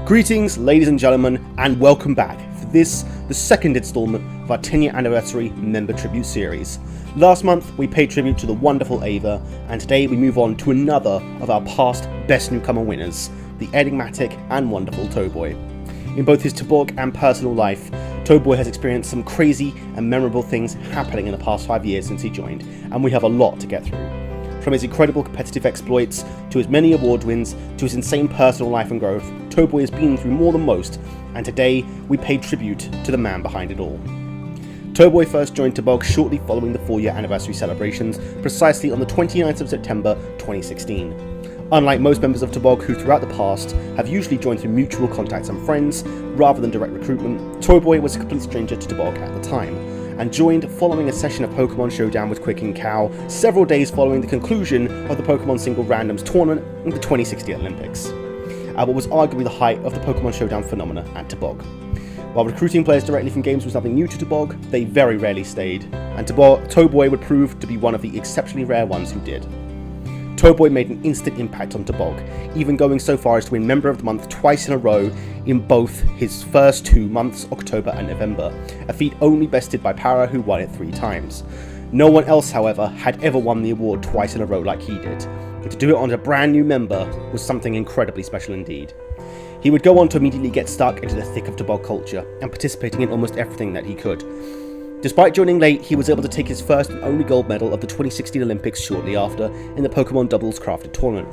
Greetings, ladies and gentlemen, and welcome back for this, the second installment of our 10-year anniversary member tribute series. Last month, we paid tribute to the wonderful Ava, and today we move on to another of our past Best Newcomer winners, the enigmatic and wonderful Toboy. In both his Tobog and personal life, Toboy has experienced some crazy and memorable things happening in the past 5 years since he joined, and we have a lot to get through. From his incredible competitive exploits, to his many award wins, to his insane personal life and growth, Toboy has been through more than most, and today we paid tribute to the man behind it all. Toboy first joined Tobog shortly following the 4-year anniversary celebrations, precisely on the 29th of September 2016. Unlike most members of Tobog who throughout the past have usually joined through mutual contacts and friends, rather than direct recruitment, Toboy was a complete stranger to Tobog at the time, and joined following a session of Pokemon Showdown with Quick and Cow several days following the conclusion of the Pokemon Single Randoms tournament in the 2016 Olympics, at what was arguably the height of the Pokemon Showdown phenomena at Tobog. While recruiting players directly from games was nothing new to Tobog, they very rarely stayed, and Toboy would prove to be one of the exceptionally rare ones who did. Toboy made an instant impact on Tobog, even going so far as to win Member of the Month twice in a row in both his first 2 months, October and November, a feat only bested by Para, who won it 3 times. No one else, however, had ever won the award twice in a row like he did, and to do it on a brand new member was something incredibly special indeed. He would go on to immediately get stuck into the thick of Tobog culture and participating in almost everything that he could. Despite joining late, he was able to take his first and only gold medal of the 2016 Olympics shortly after in the Pokemon Doubles Crafted tournament,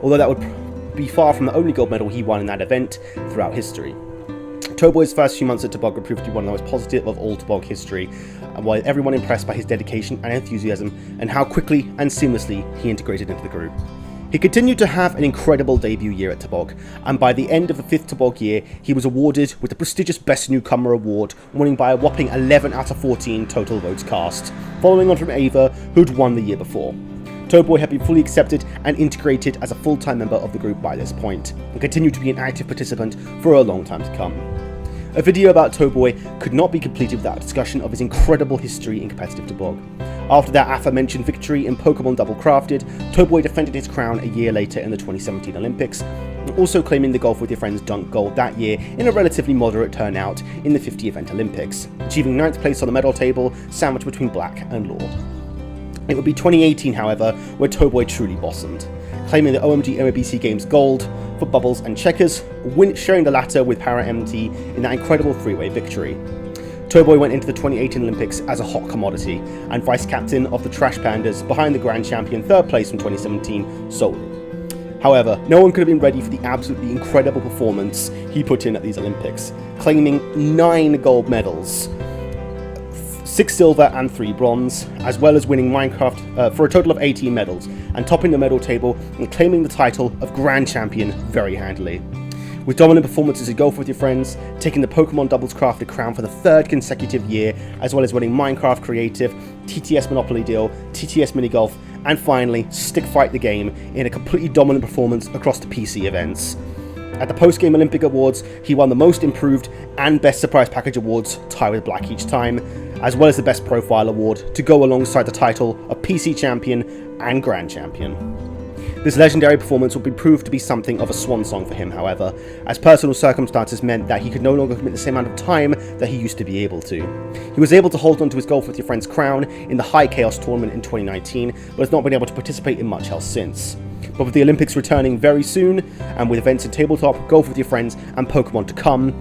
although that would be far from the only gold medal he won in that event throughout history. Toboy's first few months at Tobog would prove to be one of the most positive of all Tobog history, and while everyone impressed by his dedication and enthusiasm and how quickly and seamlessly he integrated into the group. He continued to have an incredible debut year at Tobog, and by the end of the 5th Tobog year, he was awarded with the prestigious Best Newcomer award, winning by a whopping 11 out of 14 total votes cast, following on from Ava, who'd won the year before. Toboy had been fully accepted and integrated as a full-time member of the group by this point, and continued to be an active participant for a long time to come. A video about Toboy could not be completed without a discussion of his incredible history in competitive Tobog. After that aforementioned victory in Pokemon Double Crafted, Toboy defended his crown a year later in the 2017 Olympics, also claiming the Golf with Your Friends Dunk Gold that year in a relatively moderate turnout in the 50 event Olympics, achieving 9th place on the medal table, sandwiched between Black and Law. It would be 2018, however, where Toboy truly blossomed, claiming the OMG MOBC Games Gold for Bubbles and Checkers, sharing the latter with Para MT in that incredible 3-way victory. Toboy went into the 2018 Olympics as a hot commodity, and vice-captain of the Trash Pandas behind the Grand Champion 3rd place from 2017 solely. However, no one could have been ready for the absolutely incredible performance he put in at these Olympics, claiming 9 gold medals, 6 silver and 3 bronze, as well as winning Minecraft for a total of 18 medals, and topping the medal table and claiming the title of Grand Champion very handily. With dominant performances in Golf with Your Friends, taking the Pokemon Doubles Crafted crown for the 3rd consecutive year, as well as winning Minecraft Creative, TTS Monopoly Deal, TTS Mini Golf, and finally Stick Fight the Game in a completely dominant performance across the PC events. At the post-game Olympic Awards, he won the Most Improved and Best Surprise Package Awards, tied with Black each time, as well as the Best Profile Award to go alongside the title of PC Champion and Grand Champion. This legendary performance would be proved to be something of a swan song for him, however, as personal circumstances meant that he could no longer commit the same amount of time that he used to be able to. He was able to hold on to his Golf with Your Friends crown in the High Chaos tournament in 2019, but has not been able to participate in much else since. But with the Olympics returning very soon, and with events in tabletop, Golf with Your Friends, and Pokemon to come,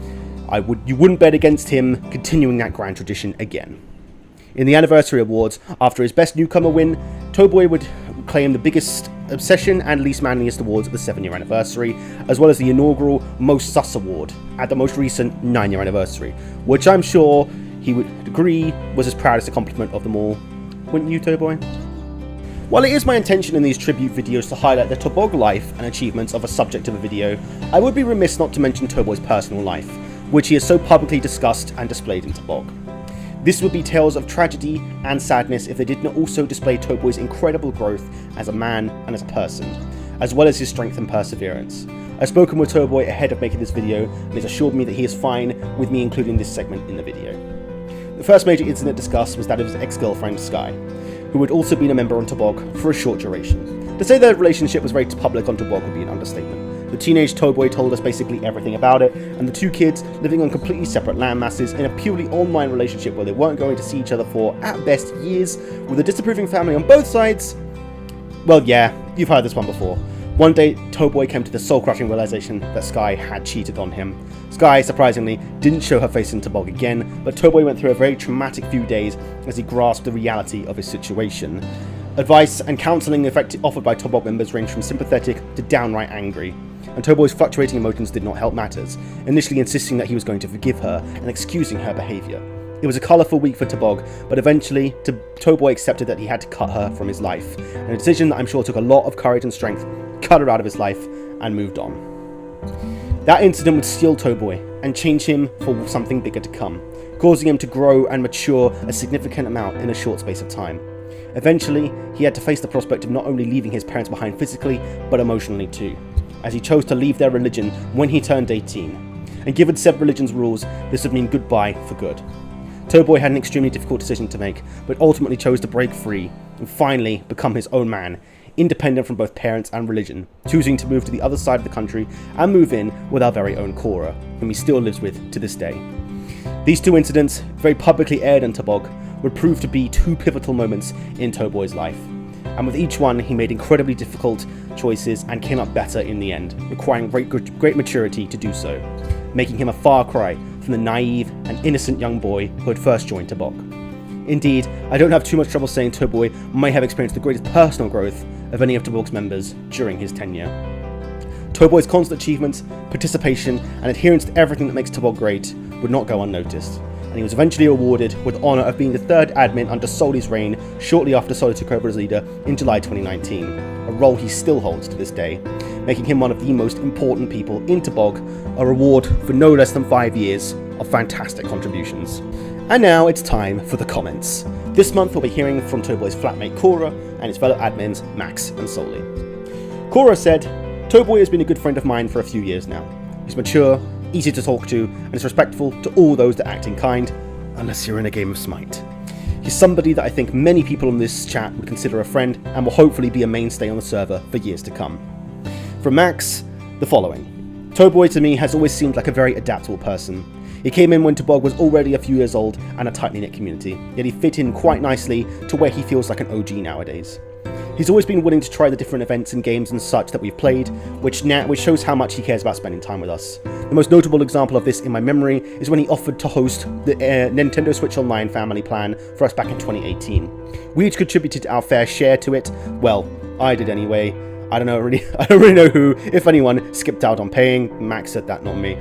you wouldn't bet against him continuing that grand tradition again. In the Anniversary Awards, after his Best Newcomer win, Toboy would claim the biggest obsession and least manliest awards of the 7-year anniversary, as well as the inaugural Most Sus award at the most recent 9-year anniversary, which I'm sure he would agree was his proudest accomplishment of them all. Wouldn't you, Toboy? While it is my intention in these tribute videos to highlight the Tobog life and achievements of a subject of a video, I would be remiss not to mention Toboy's personal life, which he has so publicly discussed and displayed in Tobog. This would be tales of tragedy and sadness if they did not also display Toboy's incredible growth as a man and as a person, as well as his strength and perseverance. I've spoken with Toboy ahead of making this video, and he's assured me that he is fine with me including this segment in the video. The first major incident discussed was that of his ex-girlfriend Sky, who had also been a member on Tobog for a short duration. To say their relationship was very public on Toboy would be an understatement. The teenage Toboy told us basically everything about it, and the two kids living on completely separate land masses in a purely online relationship where they weren't going to see each other for, at best, years, with a disapproving family on both sides. Well, yeah, you've heard this one before. One day, Toboy came to the soul-crushing realization that Sky had cheated on him. Sky, surprisingly, didn't show her face in Tobog again, but Toboy went through a very traumatic few days as he grasped the reality of his situation. Advice and counselling offered by Tobog members ranged from sympathetic to downright angry, and Toboy's fluctuating emotions did not help matters, initially insisting that he was going to forgive her and excusing her behaviour. It was a colourful week for Tobog, but eventually Toboy accepted that he had to cut her from his life, and a decision that I'm sure took a lot of courage and strength, cut her out of his life, and moved on. That incident would steel Toboy and change him for something bigger to come, causing him to grow and mature a significant amount in a short space of time. Eventually, he had to face the prospect of not only leaving his parents behind physically, but emotionally too, as he chose to leave their religion when he turned 18. And given said religion's rules, this would mean goodbye for good. Toboy had an extremely difficult decision to make, but ultimately chose to break free and finally become his own man, independent from both parents and religion, choosing to move to the other side of the country and move in with our very own Cora, whom he still lives with to this day. These two incidents, very publicly aired on Tobog, would prove to be two pivotal moments in Toboy's life, and with each one he made incredibly difficult choices and came up better in the end, requiring great maturity to do so, making him a far cry from the naive and innocent young boy who had first joined Tobog. Indeed, I don't have too much trouble saying Toboy may have experienced the greatest personal growth of any of Tobog's members during his tenure. Toboy's constant achievements, participation, and adherence to everything that makes Tobog great would not go unnoticed, and he was eventually awarded with the honour of being the third admin under Soli's reign shortly after Soli took over as leader in July 2019, a role he still holds to this day, making him one of the most important people in Tobog, a reward for no less than 5 years of fantastic contributions. And now it's time for the comments. This month we'll be hearing from Toboy's flatmate Cora and his fellow admins Max and Soli. Cora said, "Toboy has been a good friend of mine for a few years now. He's mature, easy to talk to, and is respectful to all those that act in kind, unless you're in a game of Smite. He's somebody that I think many people on this chat would consider a friend and will hopefully be a mainstay on the server for years to come." From Max, the following. Toboy to me has always seemed like a very adaptable person. He came in when Tobog was already a few years old and a tightly knit community, yet he fit in quite nicely to where he feels like an OG nowadays. He's always been willing to try the different events and games and such that we've played, which shows how much he cares about spending time with us. The most notable example of this in my memory is when he offered to host the Nintendo Switch Online family plan for us back in 2018. We each contributed our fair share to it. Well, I did anyway. I don't really know who, if anyone, skipped out on paying. Max said that, not me.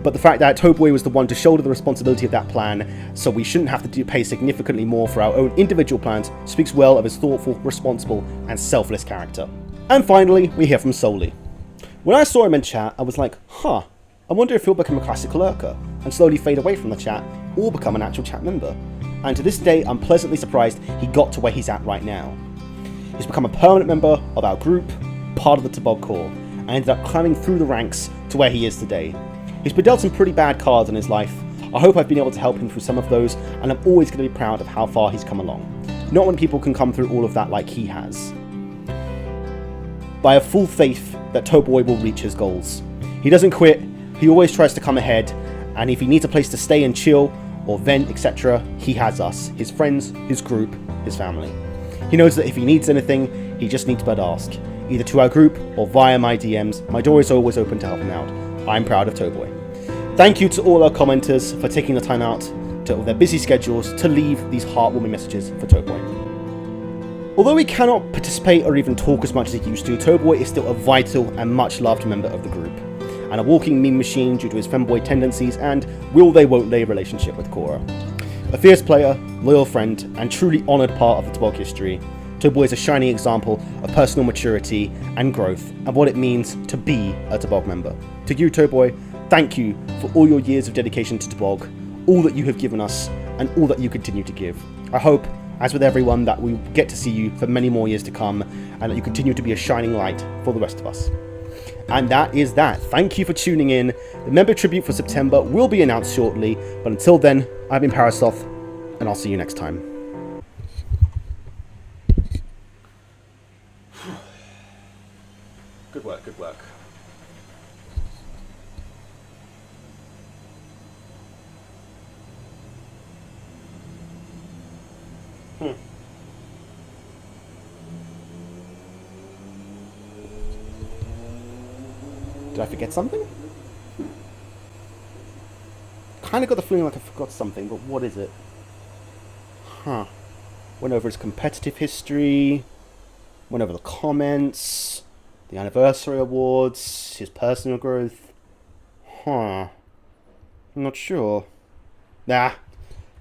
But the fact that Toboy was the one to shoulder the responsibility of that plan, so we shouldn't have to pay significantly more for our own individual plans, speaks well of his thoughtful, responsible, and selfless character. And finally, we hear from Soli. When I saw him in chat, I was like, I wonder if he'll become a classic lurker, and slowly fade away from the chat, or become an actual chat member. And to this day, I'm pleasantly surprised he got to where he's at right now. He's become a permanent member of our group, part of the Tobog core, and ended up climbing through the ranks to where he is today. He's been dealt some pretty bad cards in his life. I hope I've been able to help him through some of those, and I'm always going to be proud of how far he's come along. Not when people can come through all of that like he has. But I have full faith that Toboy will reach his goals. He doesn't quit, he always tries to come ahead, and if he needs a place to stay and chill, or vent, etc., he has us, his friends, his group, his family. He knows that if he needs anything, he just needs but ask, either to our group or via my DMs. My door is always open to help him out. I'm proud of Toboy. Thank you to all our commenters for taking the time out of their busy schedules to leave these heartwarming messages for Toboy. Although he cannot participate or even talk as much as he used to, Toboy is still a vital and much loved member of the group, and a walking meme machine due to his femboy tendencies and will they won't they relationship with Cora. A fierce player, loyal friend, and truly honoured part of the Tobog history, Toboy is a shining example of personal maturity and growth and what it means to be a Tobog member. To you, Toboy, thank you for all your years of dedication to Tobog, all that you have given us, and all that you continue to give. I hope, as with everyone, that we get to see you for many more years to come, and that you continue to be a shining light for the rest of us. And that is that. Thank you for tuning in. The member tribute for September will be announced shortly, but until then, I've been Parasoth, and I'll see you next time. Good work, good work. Did I forget something? Kind of got the feeling like I forgot something, but what is it? Huh. Went over his competitive history, went over the comments, the anniversary awards, his personal growth. Huh. I'm not sure. Nah,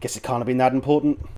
guess it can't have been that important.